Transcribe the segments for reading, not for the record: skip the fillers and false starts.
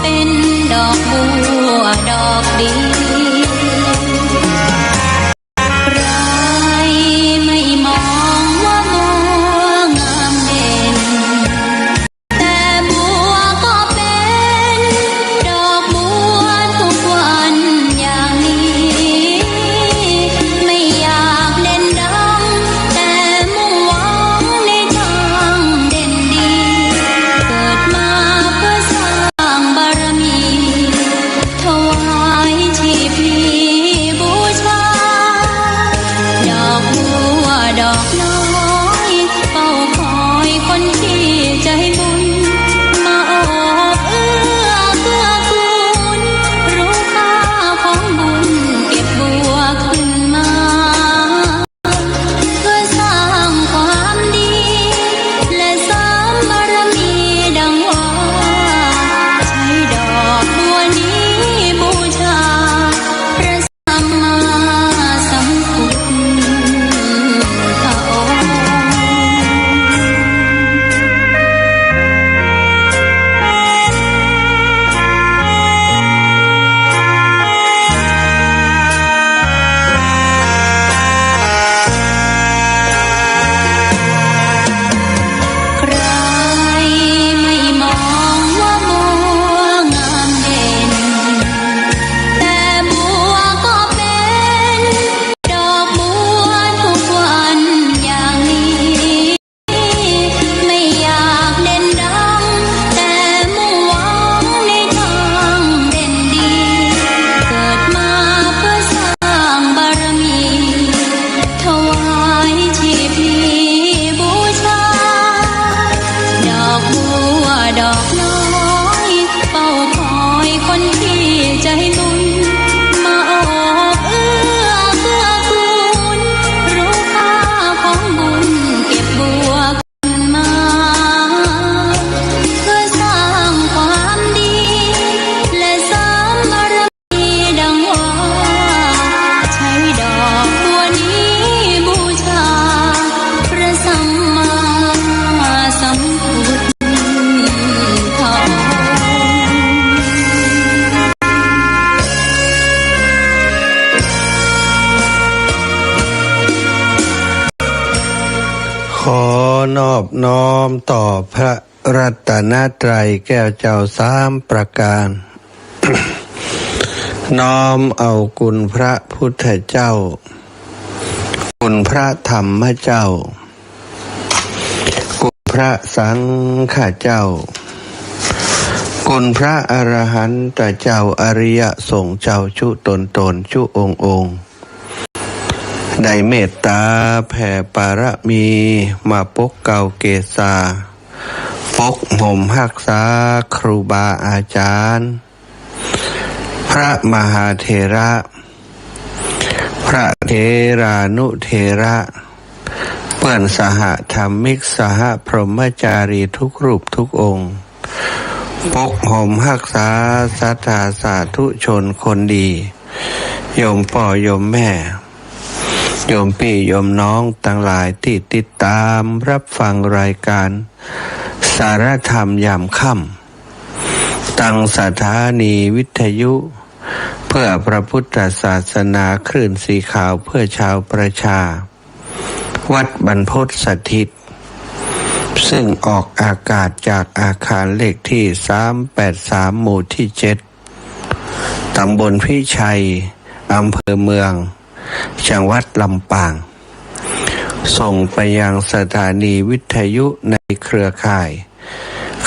เป็นดอกบัวดอกดีใครไม่มองว่าบัวงามเด่นแต่บัวก็เป็นดอกบัวทุกวันอย่างนี้ไม่อยากเด่นดังแต่มุ่งหวังในทางเด่นดีเกิดมาเพื่อสร้างบารมีถวายชีพีบูชาดอกบัวดอกน้อยเฝ้าคอยคนที่ใจบุญมาโอบเอื้อเกื้อกูลรู้ค่าของบุญเก็บบัวขึ้นมาเพื่อสร้างความดีและเสริมบารมีดังว่าใช้ดอกบัวนี้บูชาพระสัมมาสัมพุทธองค์ใครไม่มองว่าบัวงามเด่นแต่บัวก็เป็นดอกบัวทุกวันอย่างนี้ไม่อยากเด่นดังแต่มุ่งหวังในทางเด่นดีเกิดมาเพื่อสร้างบารมีถวายชีพีบูชาดอกบัวดอกน้อยเฝ้าคอยคนที่ใจบุญมาโอบเอื้อเกื้อกูลรู้ค่าของบุญเก็บบัวขึ้นมาเพื่อสร้างความดีและเสริมบารมีดังว่าใช้ดอกบัวนี้บูชาพระสัมมาสัมพุทธองค์ขอนอบน้อมต่อพระรัตนตรัยแก้วเจ้าสามประการ น้อมเอาคุณพระพุทธเจ้าคุณพระธรรมเจ้าคุณพระสังฆเจ้าคุณพระอรหันตเจ้าอริยสงฆ์เจ้าชุตนชุองค์ได้เมตตาแผ่ปารมีมาปกเก่าเกศาปกห่มรักษาครูบาอาจารย์พระมหาเถระพระเถรานุเถระเพื่อนสหธรรมิกสหพรหมจารีทุกรูปทุกองค์ปกห่มรักษาศรัทธาสาธุชนคนดีโยมพ่อโยมแม่โยมพี่โยมน้องทั้งหลายที่ติดตามรับฟังรายการสารธรรมยามค่ำตั้งสถานีวิทยุเพื่อพระพุทธศาสนาคลื่นสีขาวเพื่อชาวประชาวัดบรรพตสถิตซึ่งออกอากาศจากอาคารเลขที่383หมู่ที่7ตำบลพิชัยอำเภอเมืองจังหวัดลำปางส่งไปยังสถานีวิทยุในเครือข่าย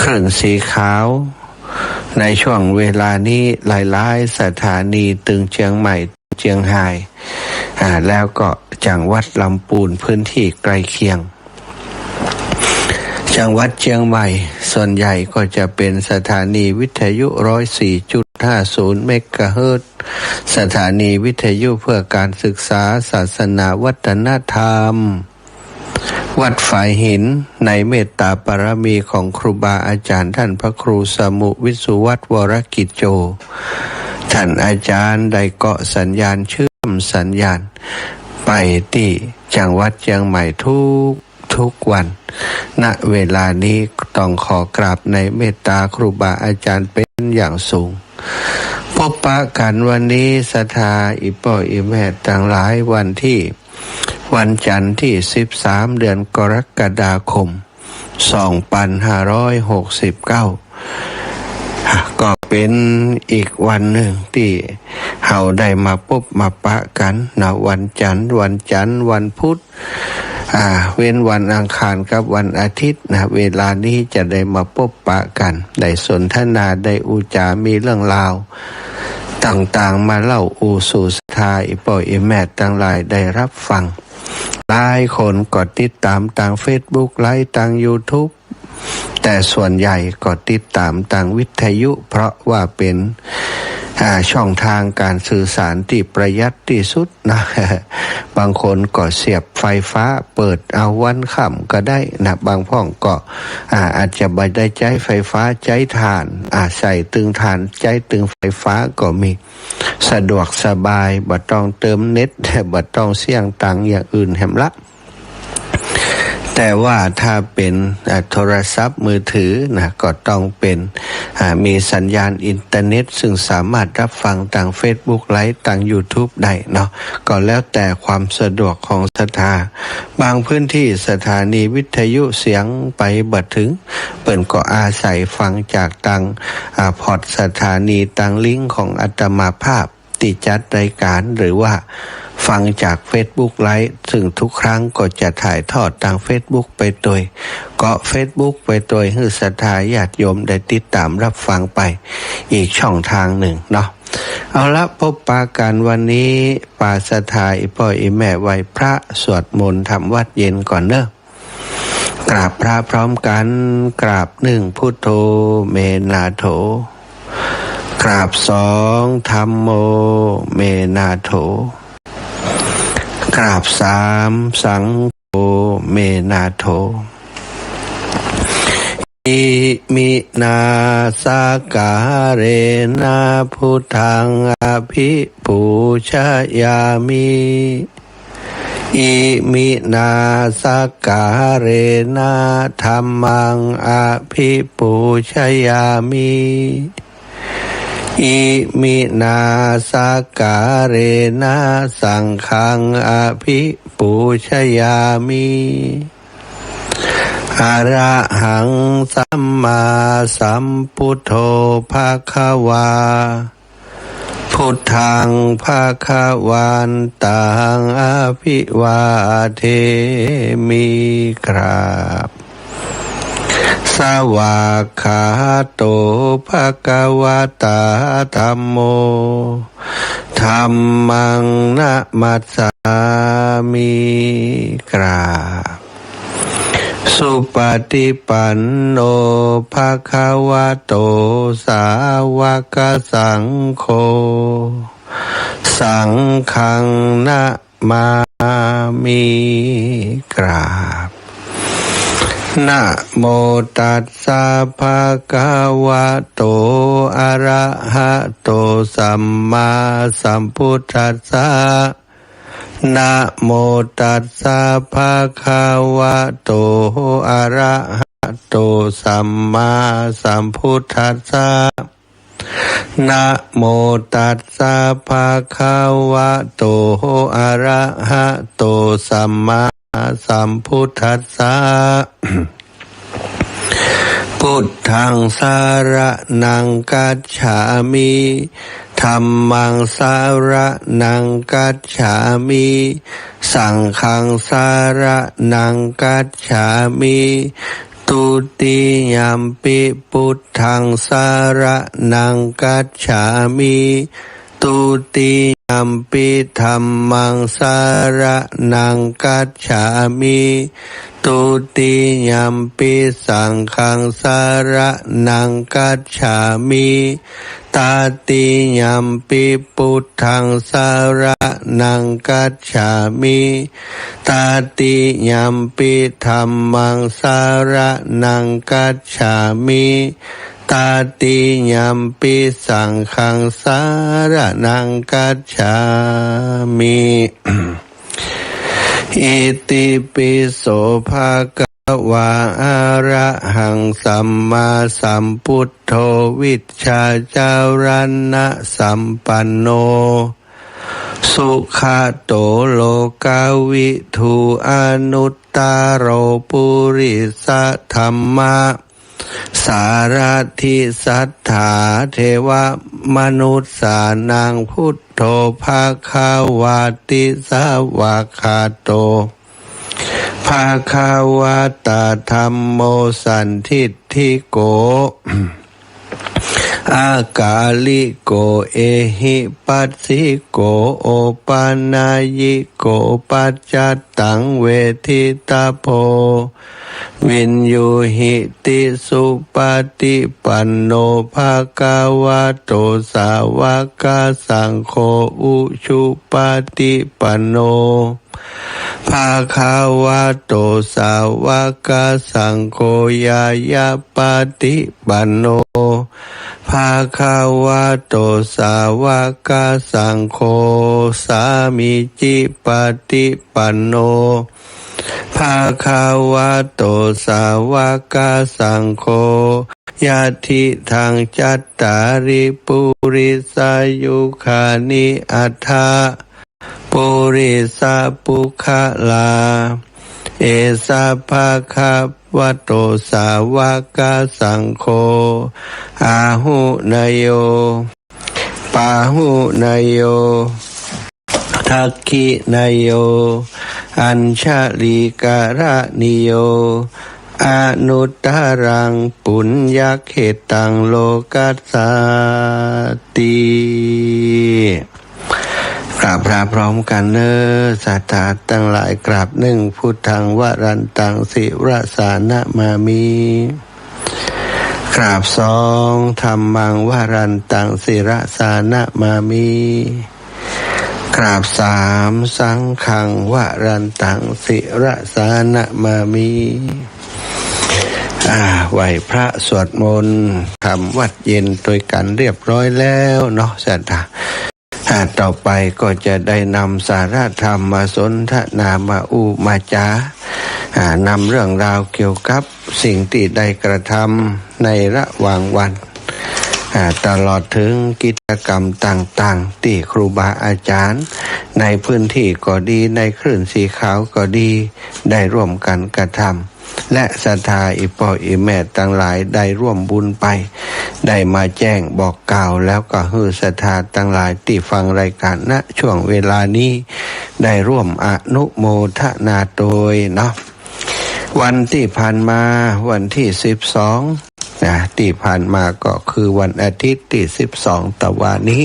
คลื่นสีขาวในช่วงเวลานี้หลายๆสถานีตึงเชียงใหม่เชียงรายแล้วก็จังหวัดลำพูนพื้นที่ใกล้เคียงจังหวัดเชียงใหม่ส่วนใหญ่ก็จะเป็นสถานีวิทยุ 104.50 เมกะเฮิรตซ์สถานีวิทยุเพื่อการศึกษาศาสนาวัฒนธรรมวัดฝายหินในเมตตาปรมีของครูบาอาจารย์ท่านพระครูสมุวิสุวัฒน์วรกิจโจท่านอาจารย์ได้เกาะสัญญาณเชื่อมสัญญาณไปที่จังหวัดเชียงใหม่ทุก ทุกวันณเวลานี้ต้องขอกราบในเมตตาครูบาอาจารย์เป็นอย่างสูงพบปะกันวันนี้ศรัทธาอิพ่ออิแม่ทั้งหลายวันจันทร์ที่13เดือนกรกฎาคม2569ก็เป็นอีกวันหนึ่งที่เราได้มาพบมาปะกันนะวันจันทร์วันพุธเว้นวันอังคารกับวันอาทิตย์นะเวลานี้จะได้มาพบปะกันได้สนทนาได้อุจามีเรื่องราวต่างๆมาเล่าสู่ศรัทธาอิพ่ออิแม่ทั้งหลายได้รับฟังหลายคนก็ติดตามทาง Facebook ไลฟ์ทาง YouTube แต่ส่วนใหญ่ก็ติดตามทางวิทยุเพราะว่าเป็นช่องทางการสื่อสารที่ประหยัดที่สุดนะ บางคนก็เสียบไฟฟ้าเปิดเอาวันค่ำก็ได้นะบางพ่องก็อาจจะไม่ได้ใช้ไฟฟ้าใช้ถ่านใส่ตึงถ่านใช้ตึงไฟฟ้าก็มีสะดวกสบายบ่ต้องเติมเน็ตบ่ต้องเสี่ยงตังอย่างอื่นแหมละแต่ว่าถ้าเป็นโทรศัพท์มือถือนะก็ต้องเป็นมีสัญญาณอินเทอร์เน็ตซึ่งสามารถรับฟังทาง Facebook ไลฟ์ทาง YouTube ได้เนาะก็แล้วแต่ความสะดวกของศรัทธาบางพื้นที่สถานีวิทยุเสียงไปบ่ถึงเปิ่นก็อาศัยฟังจากทางพอร์ตสถานีทางลิงก์ของอาตมาภาพที่จัดรายการหรือว่าฟังจาก Facebook ไลฟ์ซึ่งทุกครั้งก็จะถ่ายทอดทาง Facebook ไปโดยก็ Facebook ไปโดยให้ศรัทธาญาติโยมได้ติดตามรับฟังไปอีกช่องทางหนึ่งเนาะเอาละพบปะกันวันนี้ปาศรัทธาอิพ่ออิแม่ไหว้พระสวดมนต์ทำวัดเย็นก่อนเนอะกราบพระพร้อมกันกราบ1พุทโธเมนาโถกราบ2ธัมโมเมนาโถกราบ3สังโฆเมนาโถอิมินาสากาเรนะพุทธังอภิปูชยามิอิมินาสากาเรนะธัมมังอภิปูชยามิอิมินาสากาเรนะสังฆังอภิปูชยามิอะระหังสัมมาสัมพุทโธภควาพุทธังภวันตังอภิวาเทมิกราบสวากขาโตภควตาธัมโมธัมมังนะมัสสามิกราบสุปฏิปันโนภควโตสาวกสังโฆสังฆังนะมามิกราบนะโมตัสสะภะคะวะโตอะระหะโตสัมมาสัมพุทธัสสะนะโมตัสสะภะคะวะโตอะระหะโตสัมมาสัมพุทธัสสะนะโมตัสสะภะคะวะโตอะระหะโตสัมมาสัมพุทธัสสะพุทธังสารนังกัจฉามิธัมมังสารนังกัจฉามิสังฆังสารนังกัจฉามิตุติยัมปิพุทธังสารนังกัจฉามิตุติยัมปิธัมมังสารนังกัจฉามิตุติยัมปิสังฆังสารนังกัจฉามิตาติยัมปิพุทธังสารนังกัจฉามิตาติยัมปิธัมมังสารนังกัจฉามิตาติยัมปิสังฆังสารนังกัจฉามิ อิติปิโสภะคะวะอะระหังสัมมาสัมพุทโธวิชชาจารณะสัมปันโนสุขโตโลกาวิทูอนุตตโรปุริสธรรมะสารถิสัทธาเทวมนุษสานังพุทโธภาคาวาติสาวาคาโตภาคาวาตาธัมโมสันทิฏฐิโกอากาลิโกเอหิปัสสิโกโอปานายิโกปัจจัตตังเวทิตาโพวินยูหิติสุปฏิปันโนภะคะวะโตสาวกสังโฆอุชุปฏิปันโนภะคะวะโตสาวกสังโฆยายาปฏิปันโนภะคะวะโตสาวกสังโฆสามิจิปฏิปันโนภะคะวะโตสาวกสังโฆยะทิทังจัตตาริปุริสายุคานิอัฏฐาปุริสาปุคลาเอสะภะคะวะโตสาวกสังโฆอาหุนยโยปาหุนยโยทักขินยโยอัญชลิกะระนิโยอนุตตรังปุญญเขตังโลกัสสติกราบพระพร้อมกันเนอสัทธาตั้งหลายกราบหนึ่งพุทธังวรันตังสิรสานะมามิกราบสองธัมมังวรันตังสิรสานะมามิกราบสามสังฆังวรันตังสิรสานะมามิไหวพระสวดมนต์ทำวัดเย็นโดยกันเรียบร้อยแล้วเนาะสัทธาต่อไปก็จะได้นำสาระธรรมมาสนทนามามาจานำเรื่องราวเกี่ยวกับสิ่งที่ได้กระทำในระหว่างวันตลอดถึงกิจกรรมต่างๆที่ครูบาอาจารย์ในพื้นที่ก็ดีในคลื่นสีขาวก็ดีได้ร่วมกันกระทำและศรัทธาอิพ่ออิแม่ต่างหลายได้ร่วมบุญไปได้มาแจ้งบอกกล่าวแล้วก็ฮือศรัทธาต่างหลายที่ฟังรายการณช่วงเวลานี้ได้ร่วมอนุโมทนาโดยเนาะวันที่ผ่านมาวันที่12ที่ผ่านมาก็คือวันอาทิตย์ที่12ตะวันนี้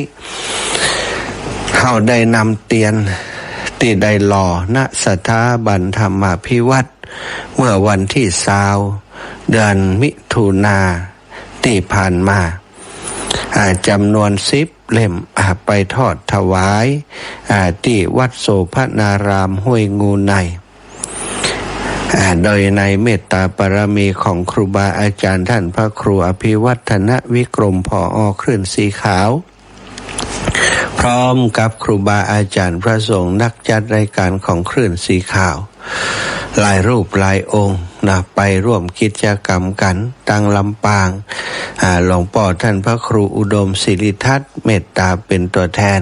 เขาได้นำเตียนที่ได้หล่อณสถาบันธรรมาภิวัตรเมื่อวันที่20เดือนมิถุนาที่ผ่านมาจำนวน10เล่มไปทอดถวายที่วัดโสภณารามห้วยงูในโดยในเมตตาบารมีของครูบาอาจารย์ท่านพระครูอภิวัฒนวิกรมผอ.คลื่นสีขาวพร้อมกับครูบาอาจารย์พระสงฆ์นักจัดรายการของคลื่นสีขาวหลายรูปหลายองค์ไปร่วมกิจกรรมกันตั้งลำปางหลวงพ่อท่านพระครูอุดมศิริทัศน์เมตตาเป็นตัวแทน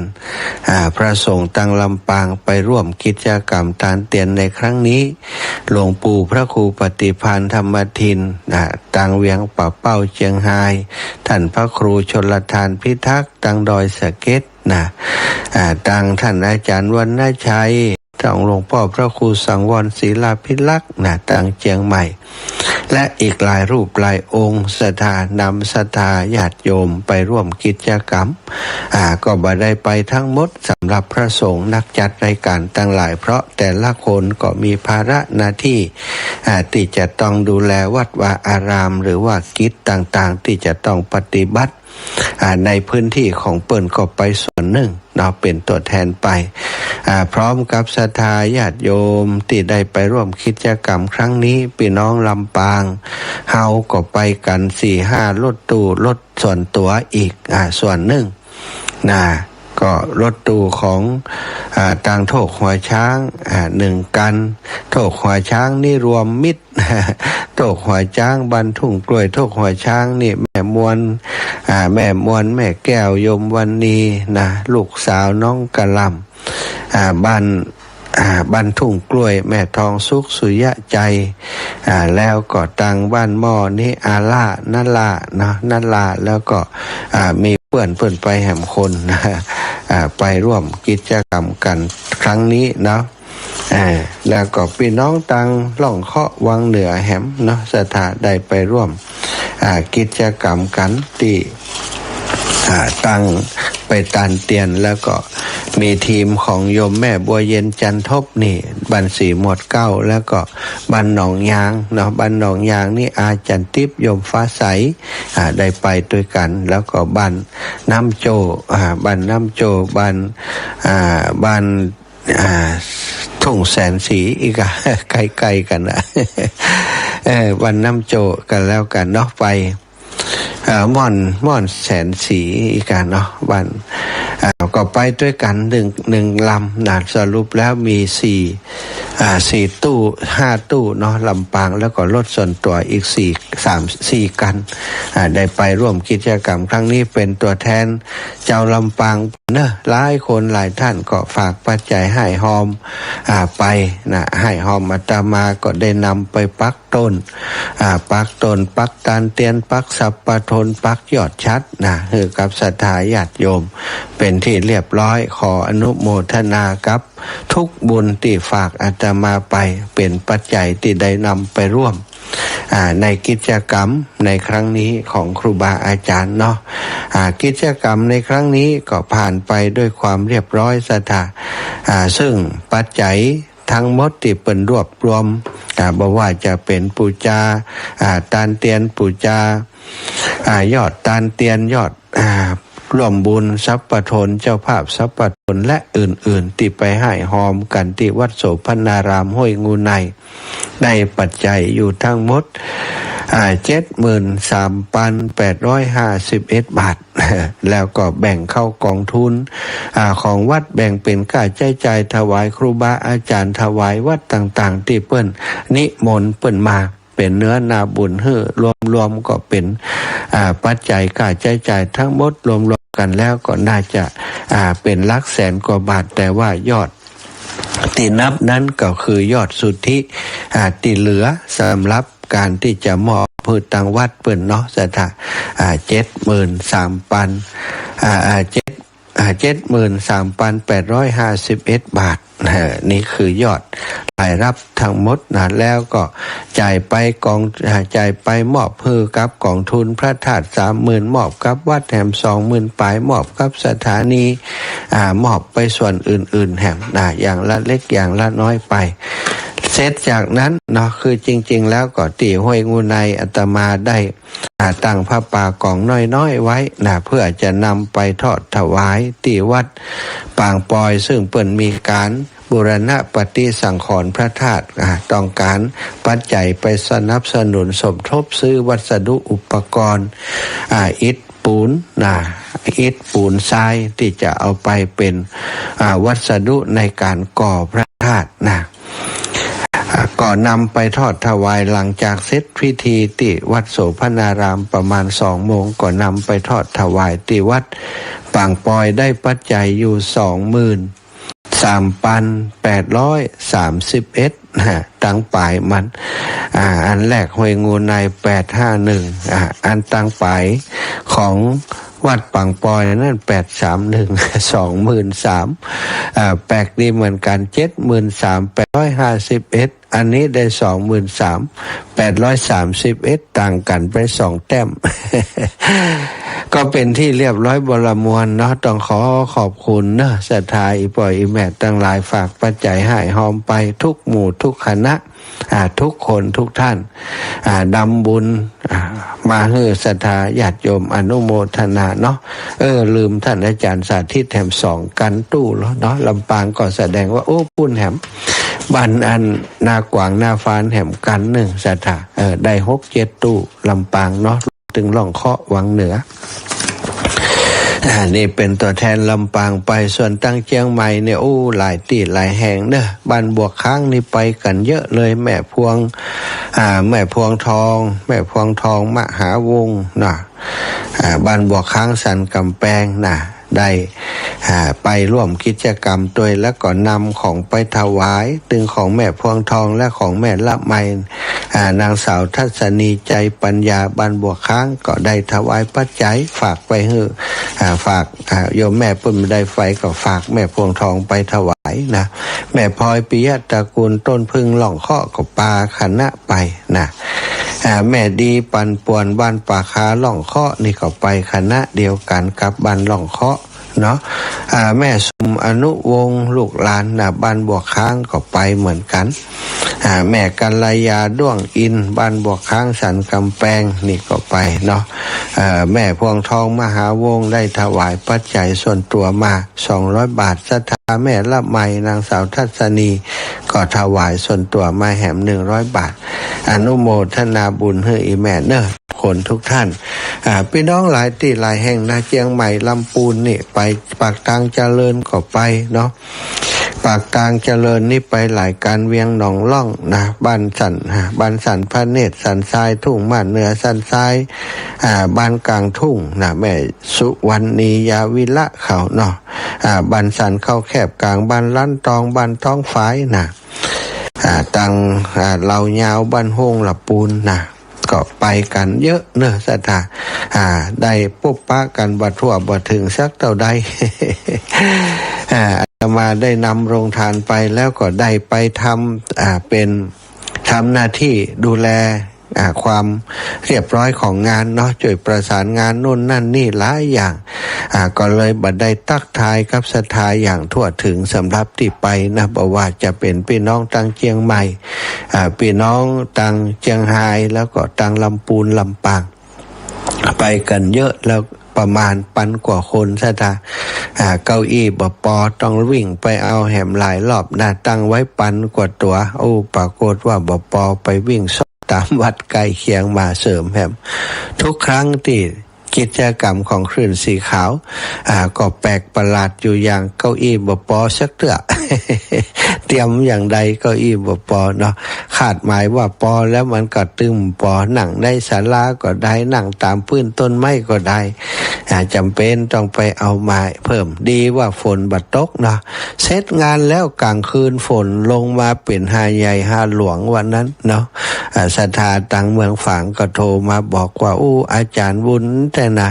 พระสงฆ์ตั้งลำปางไปร่วมกิจกรรมตานเตียนในครั้งนี้หลวงปู่พระครูปฏิภาณธรรมทินตังเวียงป่าเป้าเชียงไฮ้ท่านพระครูชลทานพิทักษ์ตังดอยสะเก็ดตังท่านอาจารย์วรรณชัยของหลวงพ่อพระครูสังวรศิลาภิลักษ์ต่างเชียงใหม่และอีกหลายรูปหลายองค์ศรัทธานำศรัทธาญาติโยมไปร่วมกิจกรรมก็บ่ได้ไปทั้งหมดสำหรับพระสงฆ์นักจัดรายการต่างหลายเพราะแต่ละคนก็มีภาระหน้าที่ที่จะต้องดูแลวัดวาอารามหรือว่ากิจต่างๆที่จะต้องปฏิบัติในพื้นที่ของเปิ้นก็ไปส่วนหนึ่งเราเป็นตัวแทนไปพร้อมกับศรัทธาญาติโยมที่ได้ไปร่วมกิจกรรมครั้งนี้พี่น้องลำปางเฮาก็ไปกัน 4-5 รถตู้รถส่วนตัวอีกส่วนหนึ่ง ก็รถตู้ของต่างโถกหัวช้าง1 กันโถกหัวช้างนี่รวมมิตรโถกหัวช้างบ้านทุ่งกล้วยโถกหัวช้างนี่แม่มวลแม่แก้วยมวันนีนะลูกสาวน้องกะลำบ้านทุ่งกล้วยแม่ทองสุขสุยะใจแล้วก็ตังบ้านหม้อนี่อาล่านั่นล่ะเนาะนั่นล่ะแล้วก็มีเพื่อนไปแหมคนไปร่วมกิจกรรมกันครั้งนี้เนาะแล้วก็พี่น้องตังล่องเคาะวังเหนือแหมเนาะสถาได้ไปร่วมกิจกรรมกันที่ตั้งไปตันเตียนแล้วก็มีทีมของโยมแม่บัวเย็นจันทบนี่บ้านสีหมวดเก้าแล้วก็บ้านหนองยางเนาะบ้านหนองยางนี่อาจันทิพย์โยมฟ้าใสได้ไปด้วยกันแล้วก็บ้านน้ำโจบ้านน้ำโจบ้านทุ่งแสนสีอีกใกล้ๆกันนะบ้านน้ำโจกันแล้วกันเนาะไปม่อนแสนสีอีกเนาะวันก็ไปด้วยกันหนึ่งลำนะสรุปแล้วมี4 ตู้ 5 ตู้เนาะลำปางแล้วก็รถส่วนตัวอีก4 กันได้ไปร่วมกิจกรรมครั้งนี้เป็นตัวแทนเจ้าลำปางเนอะหลายคนหลายท่านก็ฝากปัจจัยให้หอมไปนะให้หอมอาตมาก็ได้นำไปปักต้นปักตานเตียนปักสัปปะทนปักยอดชัดนะคือกับศรัทธาญาติโยมเป็นที่เรียบร้อยขออนุโมทนากับทุกบุญที่ฝากอาตมาไปเป็นปัจจัยที่ได้นำไปร่วมในกิจกรรมในครั้งนี้ของครูบาอาจารย์เนาะกิจกรรมในครั้งนี้ก็ผ่านไปด้วยความเรียบร้อยศรัทธาซึ่งปัจจัยทั้งหมดที่เป็นรวบรวมบอกว่าจะเป็นปูจาตานเตียนปูจายอดตานเตียนยอดร่วมบุญสัพพทนเจ้าภาพสัพพทนและอื่นๆที่ไปให้หอมกันที่วัดโสภณารามห้วยงูในได้ปัจจัยอยู่ทั้งหมด73,851 บาทแล้วก็แบ่งเข้ากองทุนของวัดแบ่งเป็นค่าใช้จ่ายถวายครูบาอาจารย์ถวายวัดต่างๆที่เปิ้นนิมนต์เปิ้นมาเป็นเนื้อนาบุญรวมก็เป็นปัจจัยค่าใช้จ่ายทั้งหมดรวมกันแล้วก็น่าจะเป็นหลักแสนกว่าบาทแต่ว่ายอดที่นับนั้นก็คือยอดสุทธิที่เหลือสำหรับการที่จะมอบพืชตังวัดเปิ่นเนาะสถา73,851 บาทนี่คือยอดรายรับทั้งหมดนะแล้วก็จ่ายไปมอบเพื่อกับกองทุนพระธาตุ 30,000 มอบกับวัดแห่ม 20,000 ปลายมอบกับสถานีมอบไปส่วนอื่นๆแห่มอย่างละเล็กอย่างละน้อยไปเสร็จจากนั้นเนาะคือจริงๆแล้วก็ที่ห้วยงูในอาตมาได้ตั้งพระป่ากองน้อยๆไว้นะเพื่อจะนำไปทอดถวายที่วัดปางปอยซึ่งเปิ่นมีการบูรณะปฏิสังขรณ์พระธาตุต้องการปัจจัยไปสนับสนุนสมทบซื้อวัสดุอุปกรณ์อิฐปูนทรายที่จะเอาไปเป็นวัสดุในการก่อพระธาตุก็นำไปทอดถวายหลังจากเสร็จพิธีที่วัดโสภณารามประมาณ2 โมงก็นำไปทอดถวายที่วัดปางปอยได้ปัจจัยอยู่ 23,831 ตั้งปลายมันอันแรกห้วยงูใน851อันตั้งปลายของวัดปางปอยนั่น831 23,000แปลกดีเหมือนกัน 73,851 อันนี้ได้23,831ต่างกันไป2 แต้ม ก็เป็นที่เรียบร้อยบรมวลเนาะต้องขอขอบคุณเนาะศรัทธาอีปอยอีแม่ตั้งหลายฝากปัจจัยให้หอมไปทุกหมู่ทุกคณะทุกคนทุกท่านดำบุญมาให้ศรัทธาญาติโยมอนุโมทนาเนาะลืมท่านอาจารย์สาธิตแถม2 กันตู้แล้วเนาะลำปางก็แสดงว่าโอ้ปุ้นแถมบ้านอันนากวางนาฟานแถมกัน1ศรัทธาได้6-7 ตู้ลำปางเนาะถึงล่องเคาะวังเหนือ นี่เป็นตัวแทนลำปางไปส่วนตั้งเชียงใหม่เนี่ยหลายที่หลายแห่งเนอะบ้านบวกค้างนี่ไปกันเยอะเลยแม่พวงทองมหาวงศ์นะบ้านบวกค้างสันกำแพงนะได้ไปร่วมกิจกรรมด้วยแล้วก็นำของไปถวายตึงของแม่พวงทองและของแม่ละไมนางสาวทัศนีใจปัญญาบ้านบวกค้างก็ได้ถวายปัจจัยฝากไปให้ฝากโยมแม่ปุ่มได้ไฟก็ฝากแม่พวงทองไปถวายนะแม่พลอยปิยะตระกูลต้นพึ่งหล่องเคาะก็ปาคณะไปนะแม่ดีปันป่วนบ้านป่าคาหล่องเคาะนี่ก็ไปคณะเดียวกันกับบ้านหล่องเคาะเนาะแม่สมอนุวงศ์ลูกหลานบ้านบวกค้างก็ไปเหมือนกันแม่กัลยาด้วงอินบ้านบวกค้างสันกำแพงนี่ก็ไปเนาะแม่พวงทองมหาวงศ์ได้ถวายปัจจัยส่วนตัวมา200 บาทศรัทธาแม่ละไมนางสาวทัศนีก็ถวายส่วนตัวมาแหม100 บาทอนุโมทนาบุญให้อีแม่เนอะคนทุกท่านพี่น้องหลายที่หลายแห่งนะเชียงใหม่ลำพูนนี่ไปปากทางเจริญก็ไปเนาะปากทางเจริญนี่ไปหลายการเวียงหนองล่องนะบ้านสันพระเนตรสันทรายทุ่งม่านเหนือสันทรายบ้านกลางทุ่งนะแม่สุวรรณียาวิละเขาเนาะบ้านสันเข้าแคบกลางบ้านล้านตองบ้านท้องฝายนะตังเหล่ายาวบ้านโฮงละปูนนะก็ไปกันเยอะเนอะสัตว์ได้ปุ๊บปะกันบัดทั่วบัดถึงสักเท่าใด อาตมาได้นำโรงทานไปแล้วก็ได้ไปทำหน้าที่ดูแลความเรียบร้อยของงานเนาะช่วยประสานงานโน่นนั่นนี่หลายอย่างก็เลยบัดได้ตักทายกับศรัทธาอย่างทั่วถึงสำหรับที่ไปนะบอกว่าจะเป็นพี่น้องตังเชียงใหม่พี่น้องตังเชียงรายแล้วก็ตังลำปูนลำปางไปกันเยอะแล้วประมาณ1,000 กว่าคนซะท่าเก้าอี้บปอต้องวิ่งไปเอาแหมหลายรอบนะตั้งไว้1,000 กว่าตัวปรากฏว่าบปอไปวิ่งตามวัดใกล้เคียงมาเสริมแหมทุกครั้งที่กิจกรรมของคลื่นสีขาวก็แปลกประหลาดอยู่อย่างเก้าอี้บปอสักเถอะ เตรียมอย่างใดเก้าอี้บปอเนาะคาดหมายว่าปอแล้วมันก็ตึมปอหนังได้ศาลาก็ได้หนังตามพื้นต้นไม้ก็ได้จำเป็นต้องไปเอาไม้เพิ่มดีว่าฝนบัดตกเนาะเสร็จงานแล้วกลางคืนฝนลงมาเป็นหาใหญ่หาหลวงวันนั้นเนาะศรัทธาตังเมืองฝางก็โทรมาบอกว่าอาจารย์บุญแต่นะ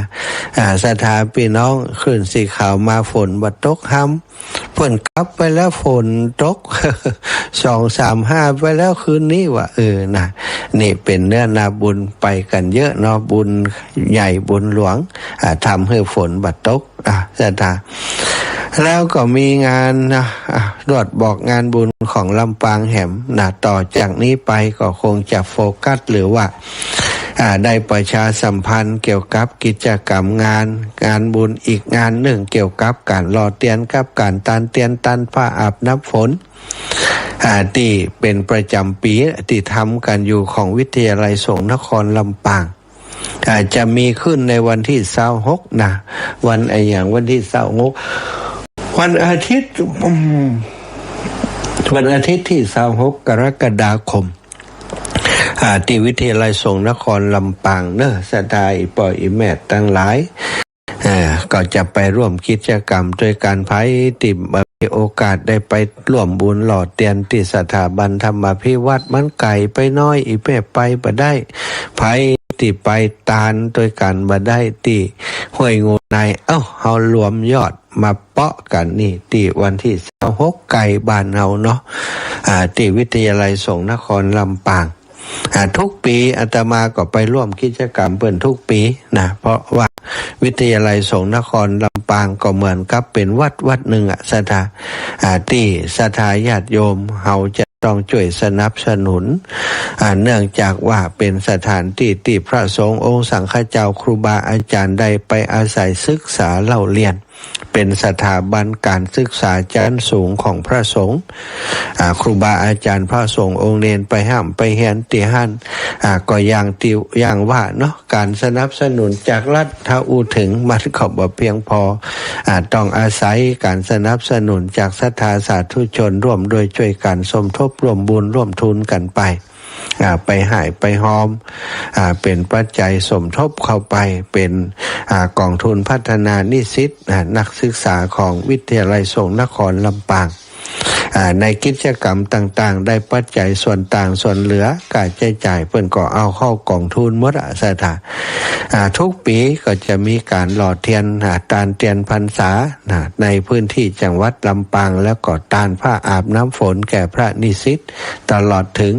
ศรัทธาพี่น้องขึ้นสีขาวมาฝนบัดตกห้ำเพิ่นกลับไปแล้วฝนตก 2-3-5ไปแล้วคืนนี้ว่านะนี่เป็นเนื้อนาบุญไปกันเยอะเนาะบุญใหญ่บุญหลวงทำให้ฝนบัดตกศรัทธาแล้วก็มีงานนะรวดบอกงานบุญของลำปางแหมนะต่อจากนี้ไปก็คงจะโฟกัสหรือว่าได้ประชาสัมพันธ์เกี่ยวกับกิจกรรมงานบุญอีกงานหนึ่งเกี่ยวกับการหล่อเตียนกับการตันเตียนตันผ้าอาบน้ำฝนที่เป็นประจำปีที่ทำกันอยู่ของวิทยาลัยสงฆ์นครลำปางจะมีขึ้นในวันที่26นะวันอย่างวันที่26วันอาทิตย์ที่26 กรกฎาคมที่วิทยาลัยสงฆ์นครลำปางเนอะสถายปล่อยแม่ตั้งหลายก็จะไปร่วมกิจกรรมโดยการไพ่ติมีโอกาสได้ไปร่วมบุญหล่อเตียนที่สถาบันธรรมพิวัตรมันไก่ไปน้อยอีแม่ไปบ่ได้ไพ่ที่ไปตานโดยการบ่ได้ที่ห้วยงูในเฮารวมยอดมาเปาะกันนี่ที่วันที่26ไก่บ้านเฮาเนาะที่วิทยาลัยสงฆ์นครลำปางทุกปีอาตมาก็ไปร่วมกิจกรรมเปิ้นทุกปีนะเพราะว่าวิทยาลัยสงฆ์นครลำปางก็เหมือนกับเป็นวัดหนึ่งศรัทธาที่ศรัทธาญาติโยมเฮาจะต้องช่วยสนับสนุนเนื่องจากว่าเป็นสถานที่ที่พระสงฆ์องค์สังฆเจ้าครูบาอาจารย์ได้ไปอาศัยศึกษาเล่าเรียน เป็นสถาบันการศึกษาชั้นสูงของพระสงฆ์ครูบาอาจารย์พระสงฆ์องค์เนนไปห้ามไปเฮียนตีหันก็อย่างว่าเนาะการสนับสนุนจากรัฐถ้าอูถึงมันก็บ่เพียงพอต้องอาศัยการสนับสนุนจากศรัทธาสาธุชนร่วมโดยช่วยกันสมทบร่วมบุญร่วมทุนกันไปหายไปหอมเป็นปัจจัยสมทบเข้าไปเป็นกองทุนพัฒนานิสิตนักศึกษาของวิทยาลัยสงฆ์นครลำปางในกิจกรรมต่างๆได้ปัจจัยส่วนต่างส่วนเหลือการใช้จ่ายเพิ่นก็เอาเข้ากองทุนหมดสถานทุกปีก็จะมีการหล่อเทียนตานเทียนพรรษาในพื้นที่จังหวัดลำปางแล้วก็ตานผ้าอาบน้ำฝนแก่พระนิสิตตลอดถึง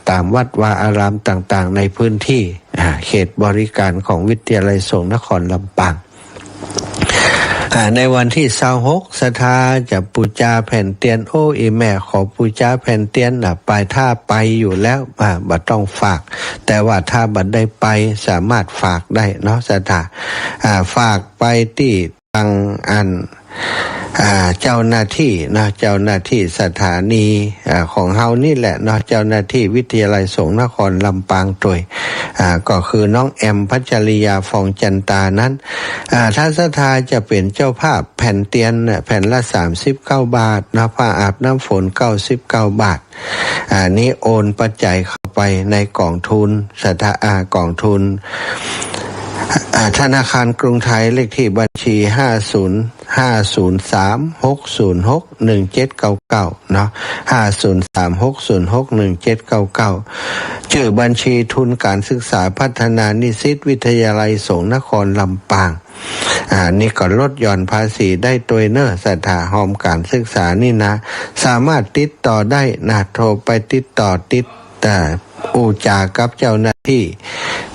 ตามวัดวาอารามต่างๆในพื้นที่เขตบริการของวิทยาลัยสงฆ์นครลำปางในวันที่26ศรัทธาจะปูจาแผ่นเตียนโอ้อีแม่ขอปูจาแผ่นเตียนไปถ้าไปอยู่แล้วบัดต้องฝากแต่ว่าถ้าบัดได้ไปสามารถฝากได้เนาะศรัทธาฝากไปที่ทางเจ้าหน้าที่นะเจ้าหน้าที่สถานีของเฮานี่แหละเนาะเจ้าหน้าที่วิทยาลัยสงฆ์นครลำปางตัวก็คือน้องแอมพัชริยาฟองจันตานั้นท่านศรัทธาจะเป็นเจ้าภาพแผ่นเตียนแผ่นละ39 บาทนะผ้าอาบน้ำฝน99 บาทนี้โอนปัจจัยเข้าไปในกองทุนกองทุนธนาคารกรุงไทยเลขที่บัญชี503-606-1799เนาะ503-606-1799ชื่อบัญชีทุนการศึกษาพัฒนานิสิตวิทยาลัยสงฆ์นครลำปางนี่ก็ลดหย่อนภาษีได้ตัวเนอสถาหอมการศึกษานี่นะสามารถติดต่อได้นะโทรไปติดต่ออูจากับเจ้าหน้าที่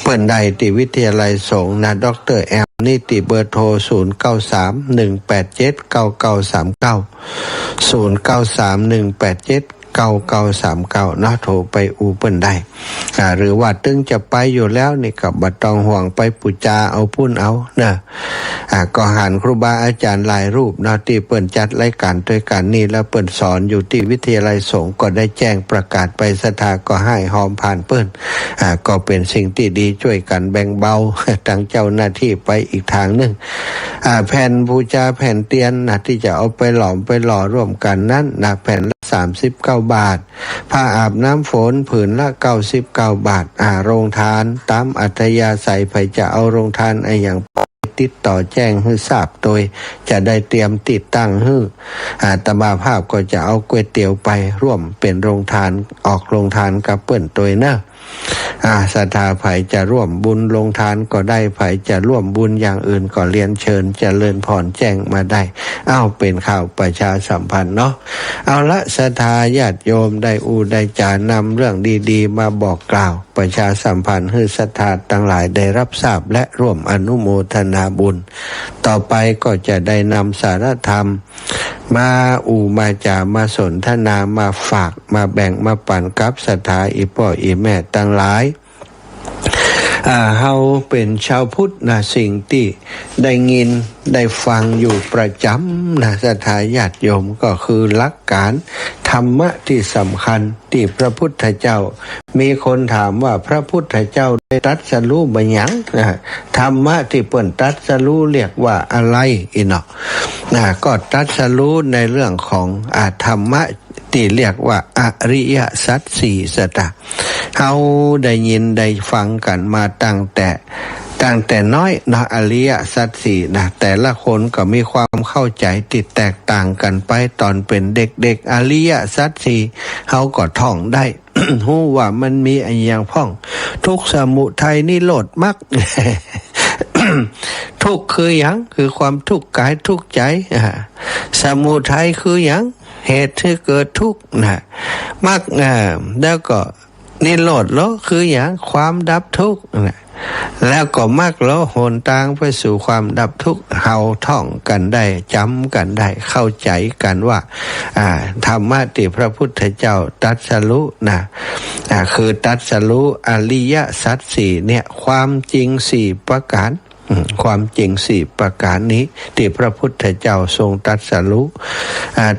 เปิ่นใดที่วิทยาลัยสงฆ์นะดร.แอมนี่ติเบอร์โทร0931879939 0931879939นะโทรไปอูเปิ้นได้หรือว่าตึงจะไปอยู่แล้วนี่ก็บ่ต้องห่วงไปปูจาเอาพุ่นเอานะก็หันครูบาอาจารย์หลายรูปนะที่เปิ้นจัดรายการด้วยกันนี่แล้วเปิ้นสอนอยู่ที่วิทยาลัยสงฆ์ก็ได้แจ้งประกาศไปศรัทธาก็ให้หอมผ่านเปิ้นก็เป็นสิ่งที่ดีช่วยกันแบ่งเบาตั้งเจ้าหน้าที่ไปอีกทางนึงแผ่นบูชาแผ่นเตียนนะที่จะเอาไปหลอมไปหล่อร่วมกันนั้นนะแผ่นละ39 บาทผ้าอาบน้ำฝนผืนละ99 บาทโรงทานตามอัธยาศัยไผจะเอาโรงทานอย่างติดต่อแจ้งให้ทราบโดยจะได้เตรียมติดตั้งให้ตมาภาพก็จะเอาก๋วยเตี๋ยวไปร่วมเป็นโรงทานออกโรงทานกับเปิ้นตัวนะศรัทธาไผจะร่วมบุญลงทานก็ได้ไผจะร่วมบุญอย่างอื่นก็เรียนเชิญเจริญพรแจ้งมาได้เป็นข่าวประชาสัมพันธ์เนาะเอาละศรัทธาญาติโยมได้ได้จานำเรื่องดีๆมาบอกกล่าวประชาสัมพันธ์ให้ศรัทธาทั้งหลายได้รับทราบและร่วมอนุโมทนาบุญต่อไปก็จะได้นำสารธรรมมามาจามาสนทนามาฝากมาแบ่งมาปั่นกับศรัทธาอีพ่ออีแม่ทั้งหลายเฮาเป็นชาวพุทธนะสิ่งที่ได้ยินได้ฟังอยู่ประจำนะศรัทธาญาติโยมก็คือหลักการธรรมะที่สำคัญที่พระพุทธเจ้ามีคนถามว่าพระพุทธเจ้าได้ตรัสรู้บัญญัติธรรมะที่เปิ้นตรัสรู้เรียกว่าอะไรอีเนาะก็ตรัสรู้ในเรื่องของธรรมะที่เรียกว่าอริยสัจสี่สตะเฮาได้ยินได้ฟังกันมาตั้งแต่น้อยนะอริยสัจสี่นะแต่ละคนก็มีความเข้าใจติดแตกต่างกันไปตอนเป็นเด็กๆอริยสัจสี่เฮาก็ท่องได้ ฮู้ว่ามันมีอันอย่างพ้องทุกข์สมุทัยนิโรธมรรค ทุกข์คือหยังคือความทุกข์กายทุกข์ใจสมุทัยคือหยังเหตุที่เกิดทุกข์นะมรรคแล้วก็นิโรธแล้วคือหยังความดับทุกข์นะแล้วก็มรรคแล้วหนทางไปสู่ความดับทุกข์เฮาท่องกันได้จำกันได้เข้าใจกันว่าธรรมะที่พระพุทธเจ้าตรัสรู้นะคือตรัสรู้อริยสัจสี่เนี่ยความจริง4ประการ ความจริง4ประการนี้ที่พระพุทธเจ้าทรงตรัสรู้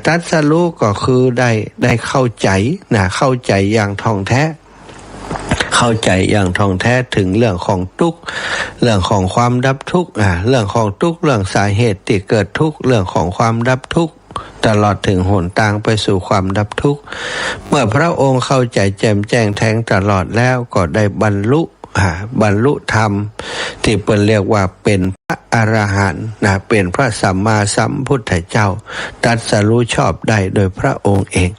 ตรัสรู้ก็คือได้เข้าใจเข้าใจอย่างท่องแท้เข้าใจอย่างท่องแท้ถึงเรื่องของทุกข์เรื่องของความดับทุกข์เรื่องของทุกข์เรื่องสาเหตุที่เกิดทุกข์เรื่องของความดับทุกข์ตลอดถึงหนทางไปสู่ความดับทุกข์เมื่อพระองค์เข้าใจแจ่มแจ้งแทงตลอดแล้วก็ได้บรรลุธรรมที่เป็นเรียกว่าเป็นพระอรหันต์เป็นพระสัมมาสัมพุทธเจ้าตรัสรู้ชอบได้โดยพระองค์เอง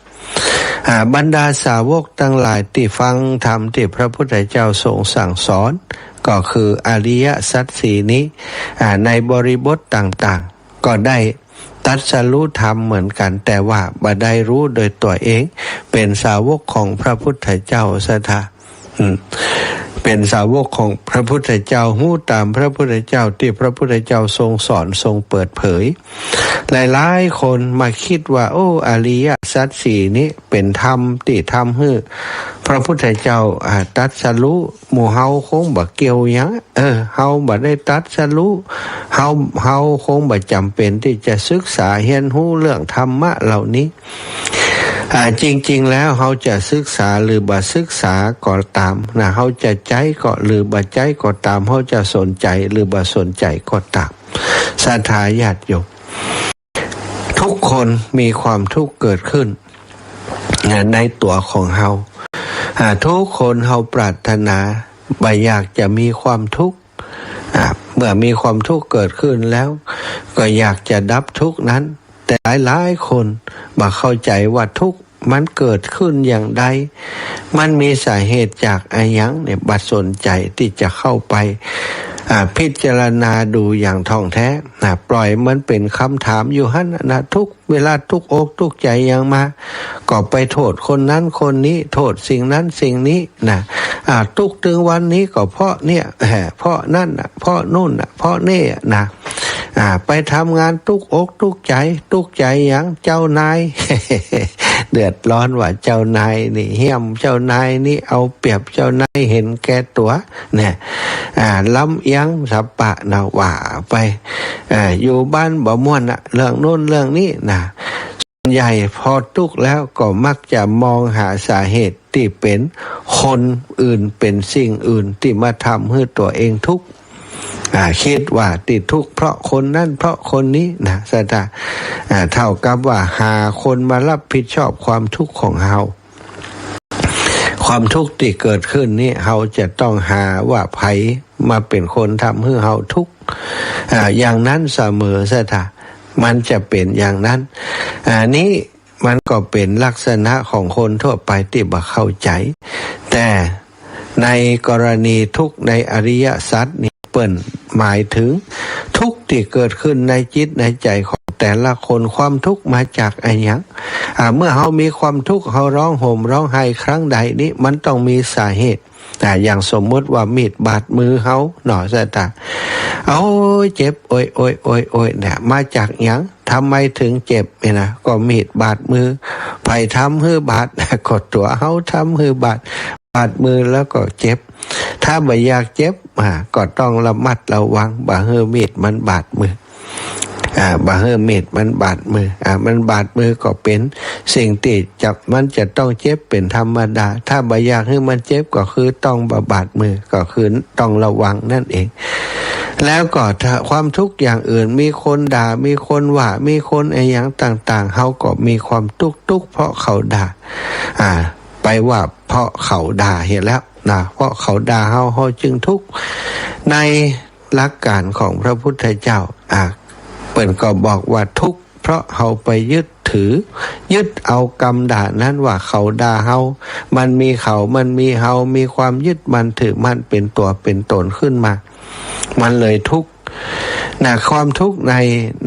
บรรดาสาวกทั้งหลายที่ฟังธรรมที่พระพุทธเจ้าทรงสั่งสอนก็คืออริยสัจสี่นี้ในบริบทต่างๆก็ได้ตรัสรู้ธรรมเหมือนกันแต่ว่าบ่ได้รู้โดยตัวเองเป็นสาวกของพระพุทธเจ้าซะท่าเป็นสาวกของพระพุทธเจ้าหู้ตามพระพุทธเจ้าที่พระพุทธเจ้าทรงสอนทรงเปิดเผยหลายๆคนมาคิดว่าโอ้อริยสัจสี่นี้เป็นธรรมที่ทำให้พระพุทธเจ้าตรัสรู้หมู่เฮาคงบ่เกี่ยวหยังเฮาบ่ได้ตรัสรู้เฮาคงบ่จำเป็นที่จะศึกษาเรียนรู้เรื่องธรรมะเหล่านี้จริงๆแล้วเขาจะศึกษาหรือบ่ศึกษาก็ตามเขาจะใจก็หรือบ่ใจก็ตามเขาจะสนใจหรือบ่สนใจก็ตามศรัทธาญาติโยมทุกคนมีความทุกข์เกิดขึ้นในตัวของเขาทุกคนเขาปรารถนาบ่อยากจะมีความทุกข์เมื่อมีความทุกข์เกิดขึ้นแล้วก็อยากจะดับทุกข์นั้นแต่หลายคนบ่เข้าใจว่าทุกข์มันเกิดขึ้นอย่างใดมันมีสาเหตุจากอะไรอย่างเนี่ยบ่สนใจที่จะเข้าไปพิจารณาดูอย่างท่องแท้ปล่อยมันเป็นคำถามอยู่หั่นทุกเวลาทุกอกทุกใจยังมาก็ไปโทษคนนั้นคนนี้โทษสิ่งนั้นสิ่งนี้ทุกถึงวันนี้ก็เพราะเนี่ยเพราะนั่นเพราะนู่นเพราะนี่ไปทำงานทุกอกทุกใจอย่างเจ้านาย เดือดร้อนว่าเจ้านายนี่เหี้ยมเจ้านายนี่เอาเปรียบเจ้านายเห็นแก่ตัวเนี่ยลำเอียงสับปะว่าไปอยู่บ้านบ่ม่วนเรื่องโน้นเรื่องนี้ส่วนใหญ่พอทุกข์แล้วก็มักจะมองหาสาเหตุที่เป็นคนอื่นเป็นสิ่งอื่นที่มาทำให้ตัวเองทุกข์คิดว่าติดทุกข์เพราะคนนั้นเพราะคนนี้สะตาเท่ากับว่าหาคนมารับผิดชอบความทุกข์ของเฮาความทุกข์ที่เกิดขึ้นนี้เฮาจะต้องหาว่าไผมาเป็นคนทำให้เฮาทุกข์อย่างนั้นเสมอสะตามันจะเป็นอย่างนั้นนี้มันก็เป็นลักษณะของคนทั่วไปที่บ่เข้าใจแต่ในกรณีทุกข์ในอริยสัจนี้เปิ้นหมายถึงทุกข์ที่เกิดขึ้นในจิตในใจของแต่ละคนความทุกข์มาจากอะไรอย่างเมื่อเฮามีความทุกข์เฮาร้องห่มร้องไห้ครั้งใดนี้มันต้องมีสาเหตุอย่างสมมติว่ามีดบาดมือเฮาหน่อซะตาเจ็บโอยเนี่ยมาจากหยังทำไมถึงเจ็บเนี่ยนะก็มีดบาดมือไปทำให้บาดกดตัวเฮาทำให้บาดมือแล้วก็เจ็บถ้าไม่อยากเจ็บก็ต้องระมัดระวังบ่ให้มีดมันบาดมือบ่ให้มีดมันบาดมือมันบาดมือก็เป็นสิ่งที่มันจะต้องเจ็บเป็นธรรมดาถ้าไม่อยากให้มันเจ็บก็คือต้องบาดมือก็คือต้องระวังนั่นเองแล้วก็ถ้าความทุกข์อย่างอื่นมีคนด่ามีคนว่ามีคนอะไรอย่างต่างๆเฮาก็มีความทุกข์เพราะเขาด่าไปว่าเพราะเขาด่าเห็นแล้วเพราะเขาด่าเฮาจึงทุกข์ในหลักการของพระพุทธเจ้าเปิ้นก็บอกว่าทุกข์เพราะเฮาไปยึดถือยึดเอากรรมด่านั้นว่าเขาด่าเฮามันมีเขามันมีเฮามีความยึดมันถือมันเป็นตัวเป็นตนขึ้นมามันเลยทุกข์ความทุกข์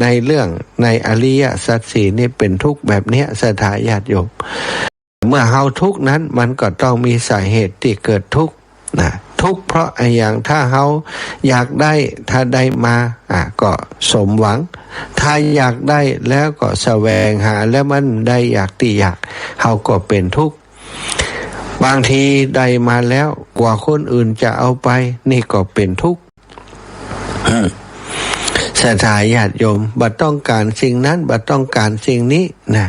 ในเรื่องในอริยสัจสี่นี่เป็นทุกข์แบบนี้ศรัทธาญาติโยมเมื่อเฮาทุกข์นั้นมันก็ต้องมีสาเหตุที่เกิดทุกข์ทุกข์เพราะอย่างถ้าเฮาอยากได้ถ้าได้มาก็สมหวังถ้าอยากได้แล้วก็แสวงหาแล้วมันได้อยากที่อยากเฮาก็เป็นทุกข์บางทีได้มาแล้วกว่าคนอื่นจะเอาไปนี่ก็เป็นทุกข์ ศรัทธาญาติโยมบ่ต้องการสิ่งนั้นบ่ต้องการสิ่งนี้นะ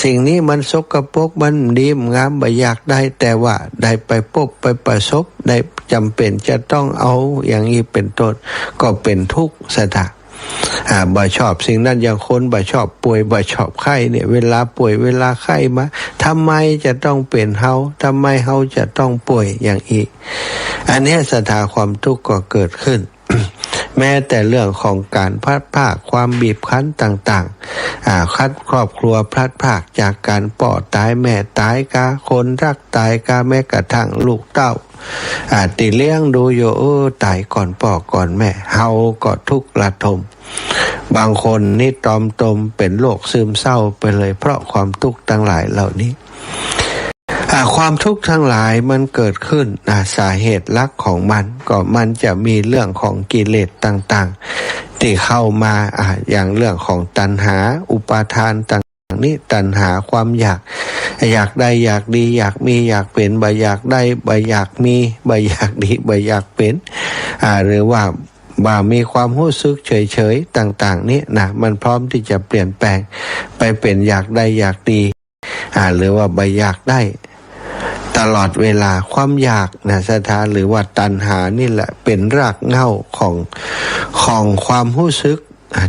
สิ่งนี้มันสกปรกมันดีงามบ่อยากได้แต่ว่าได้ไปพบไปประสบได้จำเป็นจะต้องเอาอย่างนี้เป็นต้นก็เป็นทุกข์ศรัทธาบ่ชอบสิ่งนั้นอย่างคนบ่ชอบป่วยบ่ชอบไข้เนี่ยเวลาป่วยเวลาไข้มาทำไมจะต้องเป็นเฮาทำไมเฮาจะต้องป่วยอย่างอีกอันนี้ศรัทธาความทุกข์ก็เกิดขึ้น แม้แต่เรื่องของการพลัดพรากความบีบคั้นต่างๆคัดครอบครัวพลัดพรากจากการป่อตายแม่ตายกาคนรักตายกาแม้กระทั่งลูกเต้าติเลี้ยงดูอยู่ตายก่อนพ่อก่อนแม่เฮาก็ทุกข์ระทมบางคนนี่ตอมตมเป็นโรคซึมเศร้าไปเลยเพราะความทุกข์ทั้งหลายเหล่านี้ความทุกข์ทั้งหลายมันเกิดขึ้นสาเหตุหลักของมันก็มันจะมีเรื่องของกิเลสต่างๆที่เข้ามาอย่างเรื่องของตัณหาอุปาทานต่างๆนี่ตัณหาความอยากได้อยากดีอยากมีอยากเป็นบ่อยากได้บ่อยากมีบ่อยากดีบ่อยากเป็นหรือว่ามีความรู้สึกเฉยๆต่างๆนี่นะมันพร้อมที่จะเปลี่ยนแปลงไปเป็นอยากได้อยากดีหรือว่าบ่อยากได้ตลอดเวลาความอยากศรัทธาหรือว่าตัณหานี่แหละเป็นรากเหง้าของความรู้สึก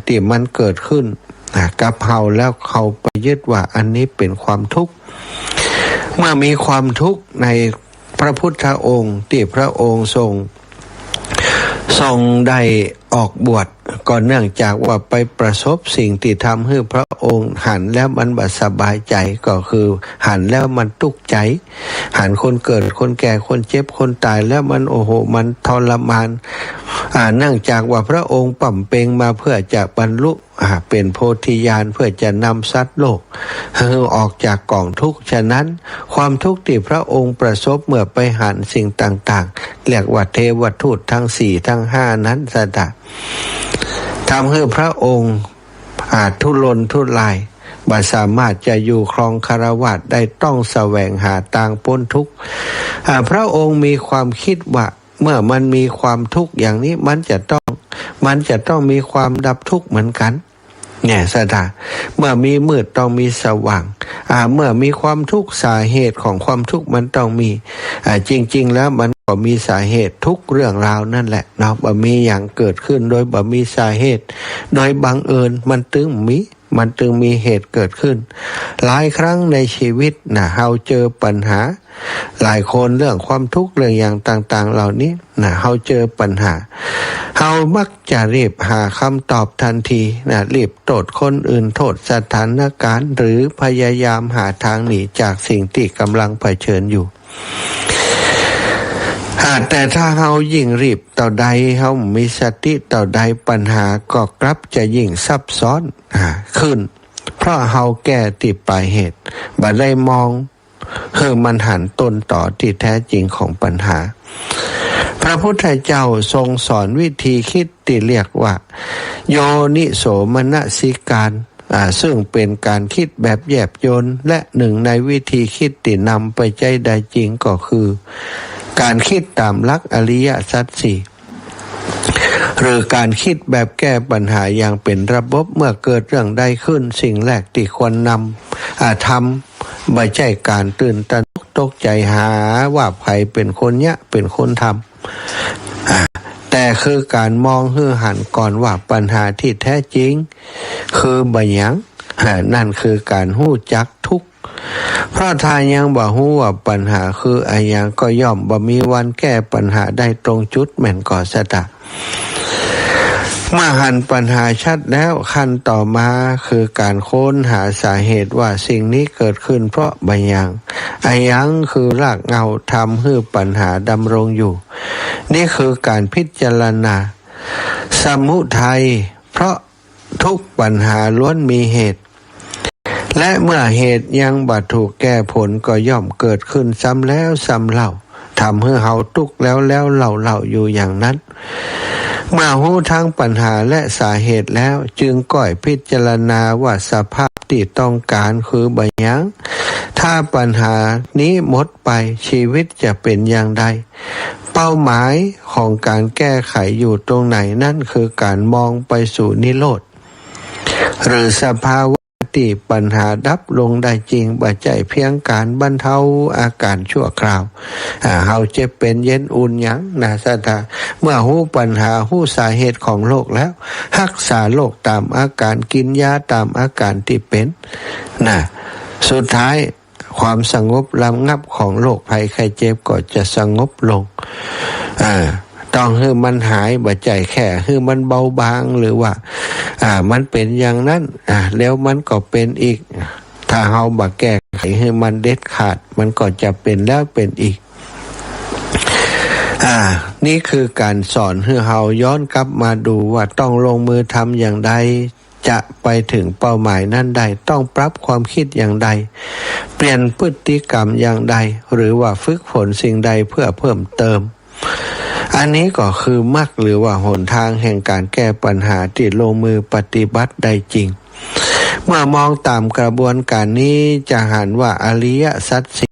ที่มันเกิดขึ้นกับเฮาแล้วเขาไปยึดว่าอันนี้เป็นความทุกข์เมื่อมีความทุกข์ในพระพุทธองค์ที่พระองค์ทรงได้ออกบวชก็เนื่องจากว่าไปประสบสิ่งที่ทำให้พระองค์หันแล้วมันบ่สบายใจก็คือหันแล้วมันทุกข์ใจหันคนเกิดคนแก่คนเจ็บคนตายแล้วมันมันทรมานเนื่องจากว่าพระองค์ปั่มเปงมาเพื่อจะบรรลุเป็นโพธิญาณเพื่อจะนำสัตว์โลกให้ออกจากกองทุกข์ฉะนั้นความทุกข์ที่พระองค์ประสบเมื่อไปหันสิ่งต่างๆเรียกว่าเทวทูตทั้ง4ทั้ง5นั้นศรัทธาทำให้พระองค์ทุรนทุรายบ่สามารถจะอยู่ครองคฤหัสถ์ได้ต้องแสวงหาทางพ้นทุกข์พระองค์มีความคิดว่าเมื่อมันมีความทุกข์อย่างนี้มันจะต้องมีความดับทุกข์เหมือนกันเนี่ยศรัทธาเมื่อมีมืดต้องมีสว่างเมื่อมีความทุกข์สาเหตุของความทุกข์มันต้องมีจริงๆแล้วมันก็มีสาเหตุทุกเรื่องราวนั่นแหละเนาะบ่มีอย่างเกิดขึ้นโดยบ่มีสาเหตุโดยบังเอิญมันจึงมีเหตุเกิดขึ้นหลายครั้งในชีวิตเฮาเจอปัญหาหลายคนเรื่องความทุกข์เรื่องอย่างต่างๆเหล่านี้เฮาเจอปัญหาเฮามักจะรีบหาคำตอบทันทีรีบโทษคนอื่นโทษสถานการณ์หรือพยายามหาทางหนีจากสิ่งที่กำลังเผชิญอยู่แต่ถ้าเฮายิ่งรีบต่อใดเฮามีสติต่อใดปัญหาก็กลับจะยิ่งซับซ้อนขึ้นเพราะเฮาแก้ที่ปลายเหตุบ่ได้มองมันหันต้นต่อที่แท้จริงของปัญหาพระพุทธเจ้าทรงสอนวิธีคิดที่เรียกว่าโยนิโสมนสิการซึ่งเป็นการคิดแบบแยบยลและหนึ่งในวิธีคิดที่นำไปใจได้จริงก็คือการคิดตามหลักอริยสัจสี่หรือการคิดแบบแก้ปัญหาอย่างเป็นระบบเมื่อเกิดเรื่องใดขึ้นสิ่งแรกที่ควรนำทำไม่ใช่การตื่นตระหนกตกใจหาว่าใครเป็นคนเป็นคนทำแต่คือการมองหันก่อนว่าปัญหาที่แท้จริงคือบ่หยังนั่นคือการหู้จักทุกข์เพราะถ้ายังบ่ฮู้ว่าปัญหาคืออะไรยังก็ย่อมบ่มีวันแก้ปัญหาได้ตรงจุดแม่นก่อซะตะเมื่อหันปัญหาชัดแล้วขั้นต่อมาคือการค้นหาสาเหตุว่าสิ่งนี้เกิดขึ้นเพราะอะไรยังคือรากเหง้าทำให้ปัญหาดำรงอยู่นี่คือการพิจารณาสมุทัยเพราะทุกปัญหาล้วนมีเหตุและเมื่อเหตุยังบ่ถูกแก้ผลก็ย่อมเกิดขึ้นซ้ำแล้วซ้ำเล่าทำให้เฮาทุกข์แล้วเล่าอยู่อย่างนั้นเมื่อรู้ทั้งปัญหาและสาเหตุแล้วจึงก่อยพิจารณาว่าสภาพที่ต้องการคือบ่หยังถ้าปัญหานี้หมดไปชีวิตจะเป็นอย่างไร เป้าหมายของการแก้ไขอยู่ตรงไหนนั่นคือการมองไปสู่นิโรธหรือสภาวะที่ปัญหาดับลงได้จริงบ่ใจเพียงการบรรเทาอาการชั่วคราวเฮาจะเป็นเย็นอุ่นหยังนะสถาเมื่อรู้ปัญหารู้สาเหตุของโรคแล้วรักษาโรคตามอาการกินยาตามอาการที่เป็นนะสุดท้ายความสงบระงับของโรคภัยไข้เจ็บก็จะสงบลงต้องให้มันหายบ่ใจแค่ให้มันเบาบางหรือว่ามันเป็นอย่างนั้นแล้วมันก็เป็นอีกถ้าเฮาบ่แก้ไขให้มันเด็ดขาดมันก็จะเป็นแล้วเป็นอีกนี่คือการสอนให้เฮาย้อนกลับมาดูว่าต้องลงมือทำอย่างใดจะไปถึงเป้าหมายนั้นได้ต้องปรับความคิดอย่างใดเปลี่ยนพฤติกรรมอย่างใดหรือว่าฝึกฝนสิ่งใดเพื่อเพิ่มเติมอันนี้ก็คือมรรคหรือว่าหนทางแห่งการแก้ปัญหาที่ลงมือปฏิบัติได้จริงเมื่อมองตามกระบวนการนี้จะเห็นว่าอริยสัจสี่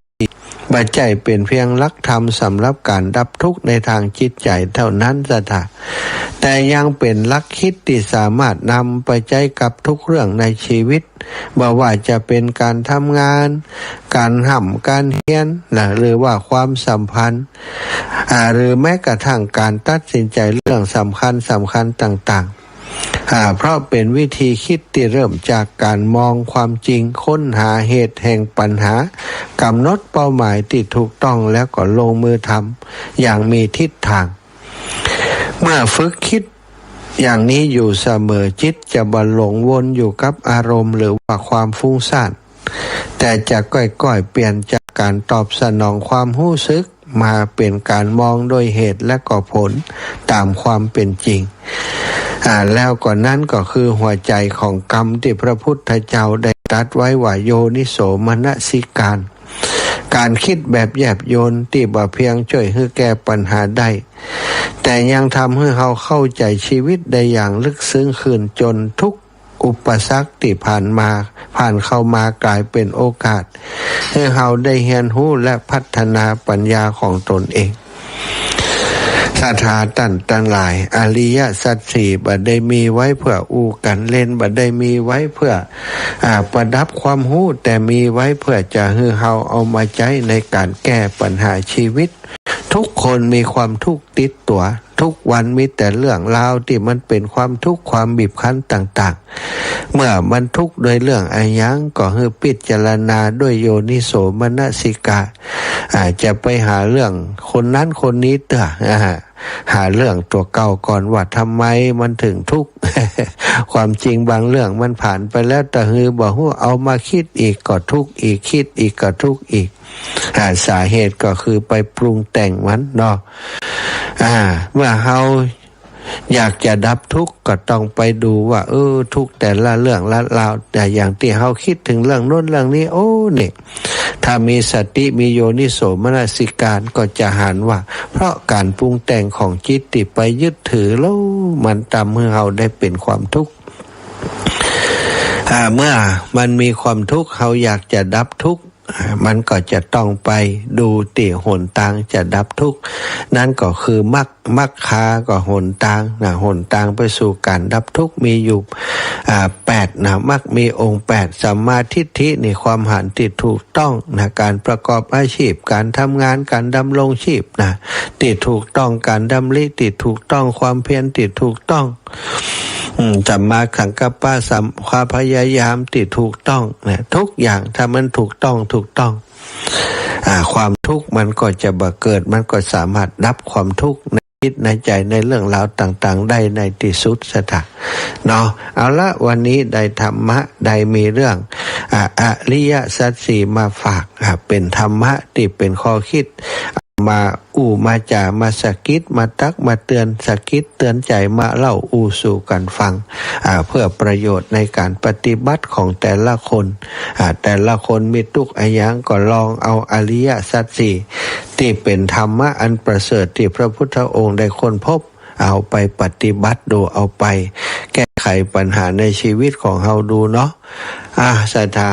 ปัจจัยเป็นเพียงหลักธรรมสำหรับการดับทุกข์ในทางจิตใจเท่านั้นสถาแต่ยังเป็นหลักคิดที่สามารถนำไปใช้กับทุกเรื่องในชีวิตบ่ว่าจะเป็นการทำงานการการเรียนหรือว่าความสัมพันธ์หรือแม้กระทั่งการตัดสินใจเรื่องสำคัญต่างๆเพราะเป็นวิธีคิดที่เริ่มจากการมองความจริงค้นหาเหตุแห่งปัญหากำหนดเป้าหมายที่ถูกต้องแล้วก็ลงมือทำอย่างมีทิศทางเมื่อฝึกคิดอย่างนี้อยู่เสมอจิตจะบ่หลงวนอยู่กับอารมณ์หรือว่าความฟุ้งซ่านแต่จะค่อยๆเปลี่ยนจากการตอบสนองความรู้สึกมาเป็นการมองโดยเหตุและก็ผลตามความเป็นจริงแล้วก่อนนั้นก็คือหัวใจของกรรมที่พระพุทธเจ้าได้ตรัสไว้ว่าโยนิโสมนสิการคิดแบบแยบยลที่บ่เพียงช่วยให้แก้ปัญหาได้แต่ยังทำให้เราเข้าใจชีวิตได้อย่างลึกซึ้งขึ้นจนทุกอุปสรรคที่ผ่านเข้ามากลายเป็นโอกาสให้เราได้เรียนรู้และพัฒนาปัญญาของตนเองศรัทธาตั้งหลายอริยสัจสี่บ่ได้มีไว้เพื่ออู้กันเล่นบ่ได้มีไว้เพื่อประดับความรู้แต่มีไว้เพื่อจะให้เราเอามาใช้ในการแก้ปัญหาชีวิตทุกคนมีความทุกข์ติดตัวทุกวันมีแต่เรื่องราวที่มันเป็นความทุกข์ความบีบคั้นต่างๆเมื่อมันทุกข์โดยเรื่องอะไรยังก็ให้พิจารณาด้วยโยนิโสมนสิกาจะไปหาเรื่องคนนั้นคนนี้หาเรื่องตัวเก่าก่อนว่าทำไมมันถึงทุกข์ ความจริงบางเรื่องมันผ่านไปแล้วแต่ฮือบอกว่าเอามาคิดอีกก็ทุกข์อีกคิดอีกก็ทุกข์อีกสาเหตุก็คือไปปรุงแต่งมันเนาะเมื่อเฮาอยากจะดับทุกข์ก็ต้องไปดูว่าทุกข์แต่ละเรื่องละราวแต่อย่างที่เฮาคิดถึงเรื่องโน้นเรื่องนี้เนี่ยถ้ามีสติมีโยนิโสมนสิการก็จะเห็นว่าเพราะการปรุงแต่งของจิตที่ไปยึดถือแล้วมันทำให้เฮาได้เป็นความทุกข์เมื่อมันมีความทุกข์เฮาอยากจะดับทุกข์มันก็จะต้องไปดูติหนทางจะดับทุกข์นั่นก็คือมรรคาก็หนทางหนทางไปสู่การดับทุกข์มีอยู่8มรรคมีองค์8สัมมาทิฏฐิในความหันที่ถูกต้องการประกอบอาชีพการทำงานการดำรงชีพที่ถูกต้องการดำริที่ถูกต้องความเพียรที่ถูกต้องสัมมาสังกัปปะความพยายามที่ถูกต้องทุกอย่างถ้ามันถูกต้องความทุกข์มันก็จะบ่เกิดมันก็สามารถดับความทุกข์ในจิตในใจในเรื่องราวต่างๆได้ในที่สุดสถาเนาะเอาละวันนี้ได้ธรรมะได้มีเรื่องอริยสัจสี่มาฝากเป็นธรรมะที่เป็นข้อคิดมามาจ่ามาสะกิดมาตักมาเตือนสะกิดเตือนใจมาเล่าสู่กันฟังเพื่อประโยชน์ในการปฏิบัติของแต่ละคนแต่ละคนมีทุกข์อะไรอย่างก็ลองเอาอริยสัจสี่ที่เป็นธรรมะอันประเสริฐที่พระพุทธองค์ได้ค้นพบเอาไปปฏิบัติดูเอาไปแก้ไขปัญหาในชีวิตของเราดูเนาะศรัทธา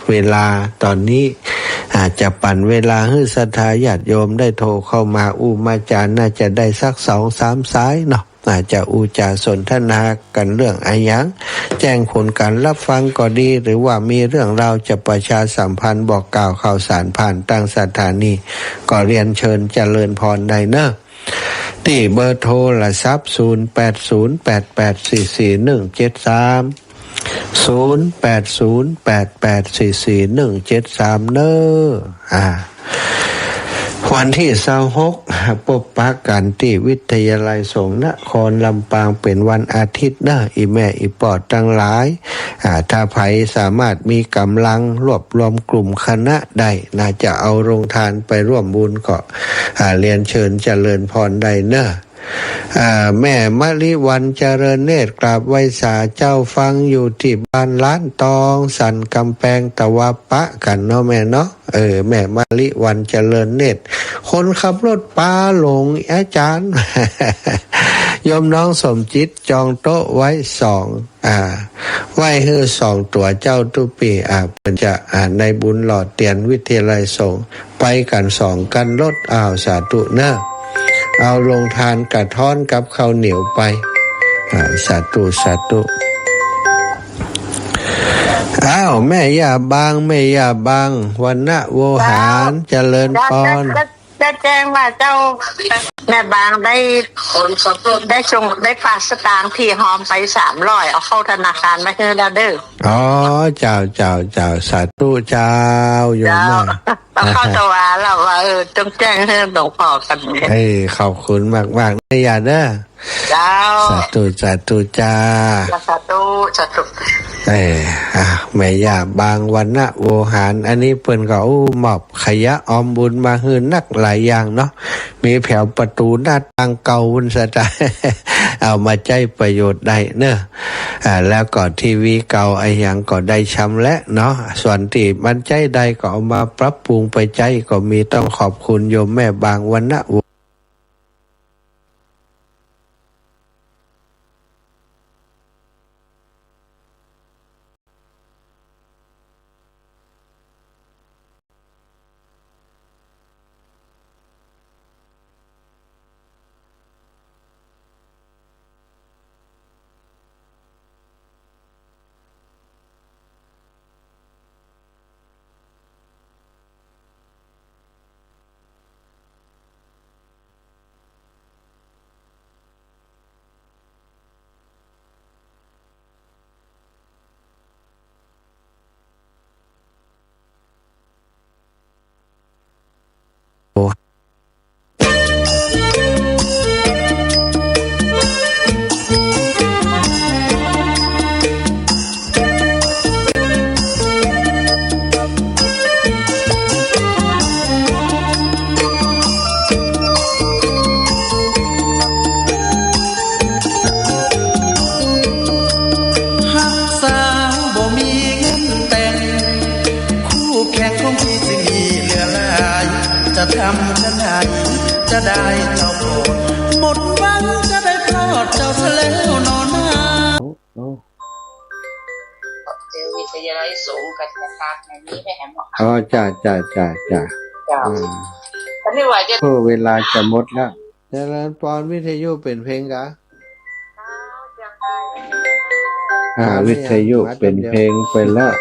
เวลาตอนนี้ อาจจะปั่นเวลาให้ศรัทธาญาติโยมได้โทรเข้ามามาจารย์น่าจะได้สัก2-3 สายเนาะอาจจะจาสนทนากันเรื่องอะไรอย่างแจ้งผลการรับฟังก็ดีหรือว่ามีเรื่องราวจะประชาสัมพันธ์บอกกล่าวข่าวสารผ่านตั้งสถานีก็เรียนเชิญเจริญพรได้เนอะที่เบอร์โทรศัพท์0808844173 เนอะวันที่26พบปะกันที่วิทยาลัยสงฆ์นครลำปางเป็นวันอาทิตย์นะอีแม่อีปอดทั้งหลายถ้าไผสามารถมีกำลังรวบรวมกลุ่มคณะได้น่าจะเอาโรงทานไปร่วมบุญก็เรียนเชิญเจริญพรได้เนอะแม่มะลิวันเจริญเนตรกราบไหว้สาเจ้าฟังอยู่ที่บ้านล้านตองสันกำแพงตะวะปะกันเนาะแม่เนาะแม่มะลิวันเจริญเนตรคนขับรถปลาหลงอาจารย์ โยมน้องสมจิตจองโต๊ะไว้ไหว้ฮือ2 ตัวเจ้าตุปีเป็นจะในบุญหลอดเตียนวิทยาลัยสงฆ์ไปกัน2 กันรถสาธุเนอะเอาลงทานกระท้อนกับข้าวเหนียวไปสาธุสาธุแม่ย่าบางวันณโวหารเจริญพรจะแจ้งว่าเจ้าแม่บางได้ฝากสตางค์ที่หอมไป300เอาเข้าธนาคารมาให้แล้วเด้อเจ้าสาธุเจ้าโยมแม่ต้องเข้าตะวาแล้วว่าต้องแจ้งให้หลวงพ่อกันขอบคุณมากๆนะย่าเด้อเจ้าสาธุจ้าสาธุแม่ย่าบางวันณโวหารอันนี้เปิ้นก็มอบขยะออมบุญมาให้นักหลายอย่างเนาะมีแผวประตูหน้าต่างเก่าวุ่นซะจ้ะเอามาใช้ประโยชน์ได้เนอะแล้วก็ทีวีเก่าไอ้หยังก็ได้ชำและเนาะส่วนที่มันใช้ได้ก็เอามาปรับปรุงไปใช้ก็มีต้องขอบคุณโยมแม่บางวันณจะได้เจ้าโปรดหมดหวังจะได้พลอดเจ้าซะแล้วนอนนาเจอวิทยาลัยสูงกันนะครับในนี้ไม่แหมจ้าตอนนี้ว่าจะเวลาจะหมดแล้วเจริญพรวิทยุเป็นเพลงกะวิทยุเป็นเพลงไปแล้ว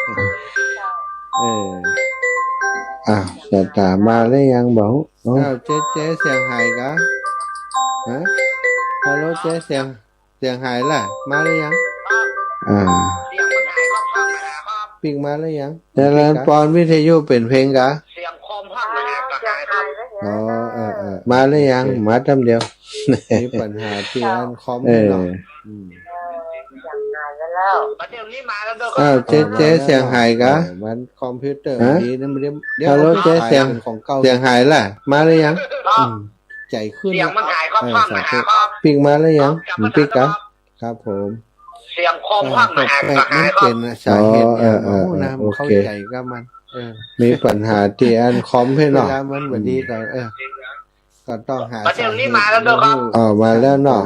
จะตามมาแล้วยังบอกเจ๊เสียงหายกะฮัลโหลเจ๊เสียงหายล่ะมาแล้วยังปิงมาแล้วยังเจริญพรวิทยุเป็นเพลงกะเสียงคอมพังมาหายมาแล้วยังมาจำเดียวมีปัญหาที่อันคอมไม่หรอกเจ๊เสียงหายกะมันคอมพิวเตอร์ดีนะมันเดี๋ยวเจ๊เสียงของเก่าเสียงหายล่ะมาแล้วยังใจขึ้นเสียงมันหายก็พังมาหาปิงมาแล้วยังปิกครับผมเสียงคอมพังมาหาเป็นสาเหตุนะเข้าใจก็มันมีปัญหาที่อันคอมให้หน่อยมันแบบนี้ก็ต้องหาประเดี๋ยวนี้มาแล้วครับมาแล้วเนาะ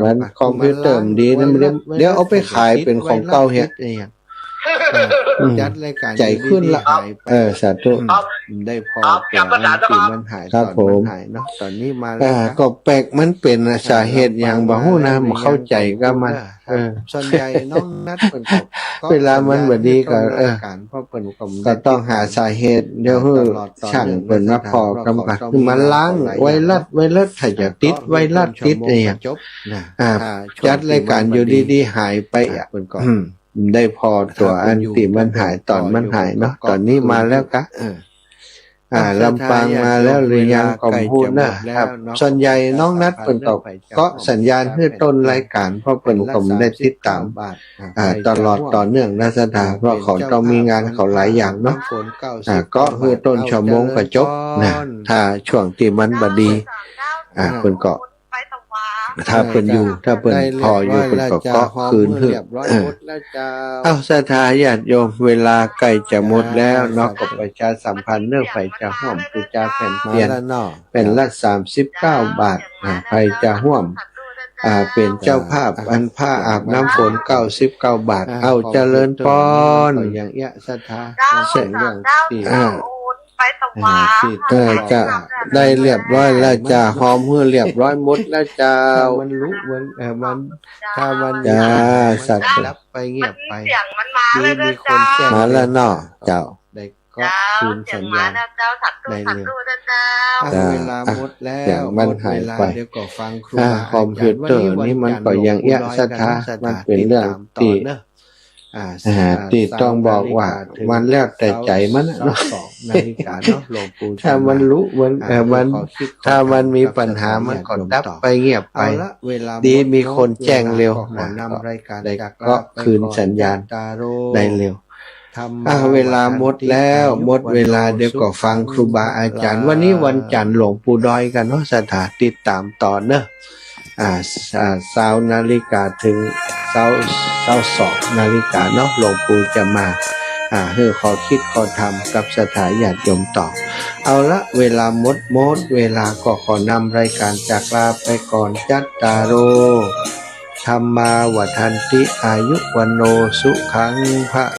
มันคอมพิวเตอร์ดีนะมันเดี๋ยวเอาไปขายเป็นของเก่าเฮ็ดค จัดรายการ ใจขึ้นละ หายไป สาธุ ได้พอ ครับ ตัว จำภาษา อัน ได้ ที่ ครับ มันหาย ครับ ตอน ผม มันหายเนาะตอนนี้มาแล้วนะ ก็แปลกมันเป็นสาเหตุอย่างบ่ฮู้นะมันเข้าใจก็มัน ส่วนใหญ่น้องนัดเปิ่นก็ เวลามันบ่ดีก็ รายการเพราะเปิ่นก็ ก็ต้องหาสาเหตุเดี๋ยวฮือช่างเปิ่นมาพอกำกับคือมันล้างไวรัสถ้าจะติดไวรัสติดอะไรอย่าง จบนะ จัดรายการอยู่ดีๆหายไป เปิ่นก็ ได้พอตัวอันที่มันหายตอนมันหายเนาะตอนนี้มาแล้วกะลำปางมาแล้วหรือยังก็พูดนะครับส่วนใหญ่น้องนัดเปิ่นก็สัญญาณให้ต้นรายการเพราะเปิ่นก็ได้ติดตามตลอดต่อเนื่องนะสถาเพราะเขาต้องมีงานเขาหลายอย่างเนาะก็คือต้นชั่วโมงก็จบนะถ้าช่วงที่มันบ่ดีเปิ่นก็ถ้าเปิ่นอยู่ถ้าเปิ่นพออยู่เปิ่นก็คืนฮึสถาญาติโยมเวลาใกล้จะหมดแล้วเนาะก็ประชาสัมพันธ์เรื่องไฟจะห่วมปูจาแผ่นเปลี่ยนเป็นละ39 บาทไฟจะห่วมเป็นเจ้าภาพอันผ้าอาบน้ำฝน99 บาทเอาเจริญพรอย่างเอี้ยสถา เสร็จ เรื่องที่ ไปตะวา จะได้เรียบร้อยแล้วจะหอมเพื่อเรียบร้อยหมดแล้วเจ้า มันรู้มันถ้ามัน จ้าสัตว์ รับไปเงียบไป เสียงมันมาเลย มี นะ คนแจ้ง มาแล้วเนาะเจ้า ได้ก็คืนสัญญาณ เจ้าถัดตู้ถัดตู้นะเจ้า จ้า เวลาหมดแล้ว อย่างมันหายไป เดี๋ยวก็ฟังครู คอมพิวเตอร์นี่มันก็ยังเอี้ยสถามันเป็นเรื่องที่ที่ต้องบอกว่ามันแล้วแต่ใจมันเนาะ นาฬิกาเนาะหลวงปู่ ถ้ามันรู้มันถ้ามันมีปัญหามันก็ดับไปเงียบไป เอาละเวลา ดีมีคนแจ้งเร็ว ขอนำรายการ ได้ จาก ก็คืนสัญญาณ ตาโร ได้เร็ว ธรรมะ เวลาหมดแล้วหมดเวลาเดี๋ยวก็ฟังครูบาอาจารย์วันนี้วันจันทร์หลวงปู่ดอยกันเนาะสถานติดตามต่อเนอะ20 นาฬิกาถึง22 นาฬิกาเนาะหลวงปู่จะมาเพื่อขอคิดขอทำกับสถานญาติโยมต่อเอาละเวลาหมดเวลาก็ขอนำรายการจากลาไปก่อนจัตตาโรธรรมาวัฏันติอายุวันโนสุขังพระ